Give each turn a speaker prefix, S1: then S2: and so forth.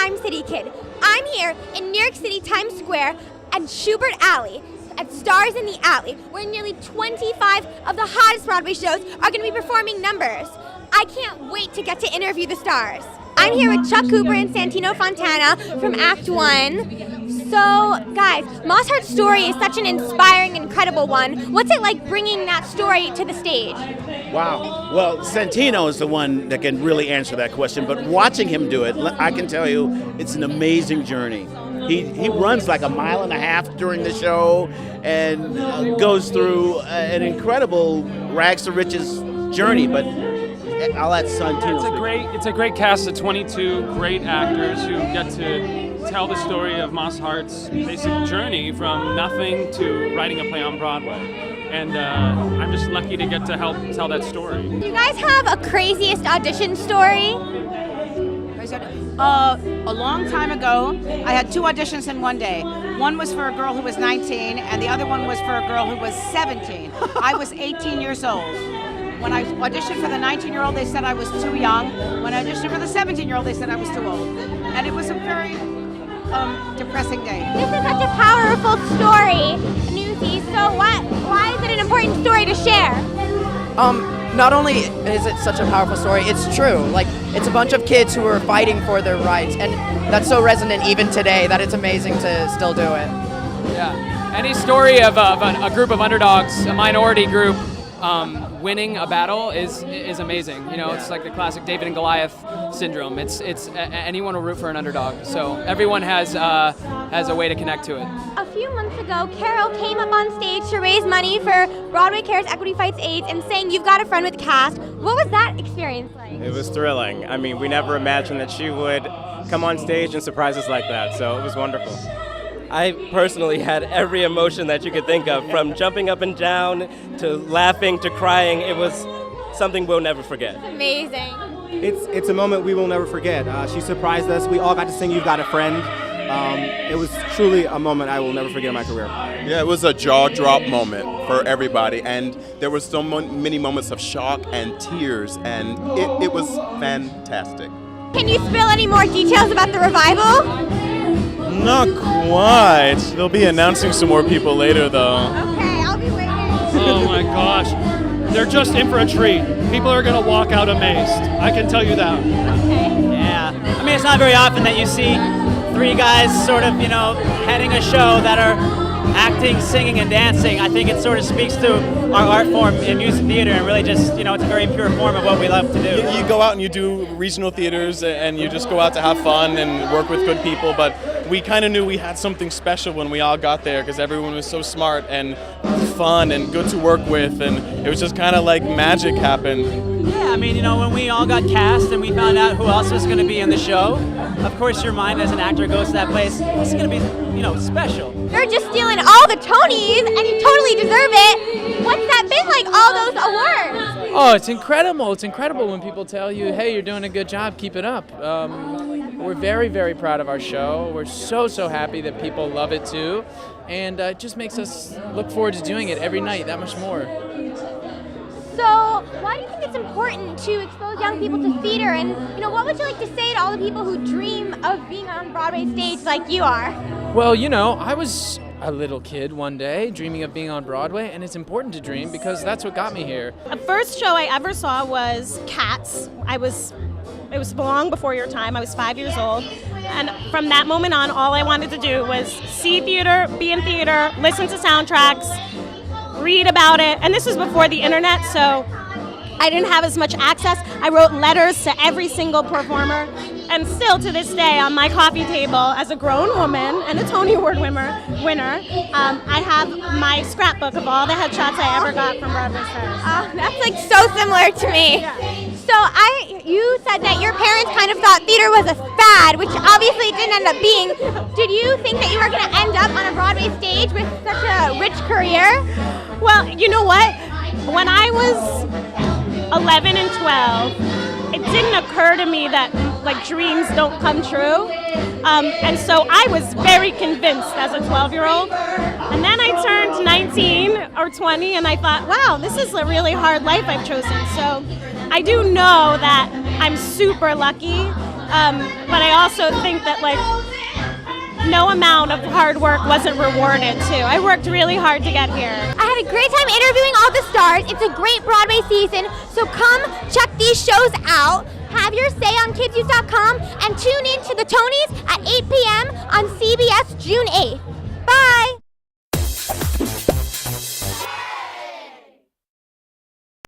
S1: I'm City Kid. I'm here in New York City Times Square and Schubert Alley at Stars in the Alley, where nearly 25 of the hottest Broadway shows are going to be performing numbers. I can't wait to get to interview the stars. I'm here with Chuck Cooper and Santino Fontana from Act 1. So, guys, Moss Hart's story is such an inspiring, incredible one. What's it like bringing that story to the stage?
S2: Wow. Well, Santino is the one that can really answer that question, but watching him do it, I can tell you it's an amazing journey. He runs like a mile and a half during the show and goes through an incredible rags to riches journey, but I'll let Santino
S3: It's a great cast of 22 great actors who get to tell the story of Moss Hart's basic journey from nothing to writing a play on Broadway. And I'm just lucky to get to help tell that story.
S1: Do you guys have a craziest audition story?
S4: A long time ago, I had 2 auditions in one day. One was for a girl who was 19, and the other one was for a girl who was 17. I was 18 years old. When I auditioned for the 19-year-old, they said I was too young. When I auditioned for the 17-year-old, they said I was too old. And it was a very depressing day.
S1: This is such a powerful story, Newsy. So why is it an important story to share?
S5: Not only is it such a powerful story, it's true. Like, it's a bunch of kids who are fighting for their rights, and that's so resonant even today that it's amazing to still do it.
S6: Yeah, any story of a group of underdogs, a minority group, winning a battle is amazing. You know, it's like the classic David and Goliath syndrome. It's anyone will root for an underdog. So everyone has a way to connect to it.
S1: A few months ago, Carol came up on stage to raise money for Broadway Cares Equity Fights AIDS and sang "You've Got a Friend" with the cast. What was that experience like?
S7: It was thrilling. I mean, we never imagined that she would come on stage and surprise us like that. So it was wonderful.
S8: I personally had every emotion that you could think of, from jumping up and down to laughing to crying. It was something we'll never forget.
S1: Amazing.
S9: It's a moment we will never forget. She surprised us. We all got to sing "You've Got a Friend." It was truly a moment I will never forget in my career.
S10: Yeah, it was a jaw-drop moment for everybody, and there were so many moments of shock and tears, and it was fantastic.
S1: Can you spill any more details about the revival?
S11: Not quite. They'll be announcing some more people later, though.
S1: Okay, I'll be waiting.
S3: Oh my gosh, they're just in for a treat. People are gonna walk out amazed. I can tell you that.
S1: Okay.
S12: Yeah, I mean, it's not very often that you see 3 guys sort of, heading a show that are acting, singing, and dancing. I think it sort of speaks to our art form in music theater, and really just, it's a very pure form of what we love to do.
S11: You go out and you do regional theaters, and you just go out to have fun and work with good people, but we kind of knew we had something special when we all got there, because everyone was so smart and fun and good to work with, and it was just kind of like magic happened.
S12: Yeah, I mean, when we all got cast and we found out who else was going to be in the show, of course your mind as an actor goes to that place. It's going to be, special.
S1: You're just stealing all the Tonys, and you totally deserve it. What's that been like, all those awards?
S6: Oh, it's incredible. It's incredible when people tell you, hey, you're doing a good job, keep it up. We're very, very proud of our show. We're so happy that people love it too. And it just makes us look forward to doing it every night that much more.
S1: So, why do you think it's important to expose young people to theater? And, what would you like to say to all the people who dream of being on Broadway stage like you are?
S6: Well, I was a little kid one day dreaming of being on Broadway, and it's important to dream because that's what got me here.
S13: The first show I ever saw was Cats. It was long before your time. I was 5 years old. And from that moment on, all I wanted to do was see theater, be in theater, listen to soundtracks, read about it. And this was before the internet, so I didn't have as much access. I wrote letters to every single performer. And still to this day, on my coffee table, as a grown woman and a Tony Award winner, I have my scrapbook of all the headshots I ever got from Broadway stars.
S1: That's like so similar to me.
S13: Yeah.
S1: So you said that your parents kind of thought theater was a fad, which obviously it didn't end up being. Did you think that you were going to end up on a Broadway stage with such a rich career?
S13: Well, you know what? When I was 11 and 12, it didn't occur to me that dreams don't come true. And so I was very convinced as a 12-year-old. And then I turned 19 or 20 and I thought, wow, this is a really hard life I've chosen. So I do know that I'm super lucky But I also think that like no amount of hard work wasn't rewarded too. I worked really hard to get here.
S1: I had a great time interviewing all the stars. It's a great Broadway season, so come check these shows out. Have your say on kidsuse.com and tune in to the Tonys at 8 p.m. on CBS June 8th.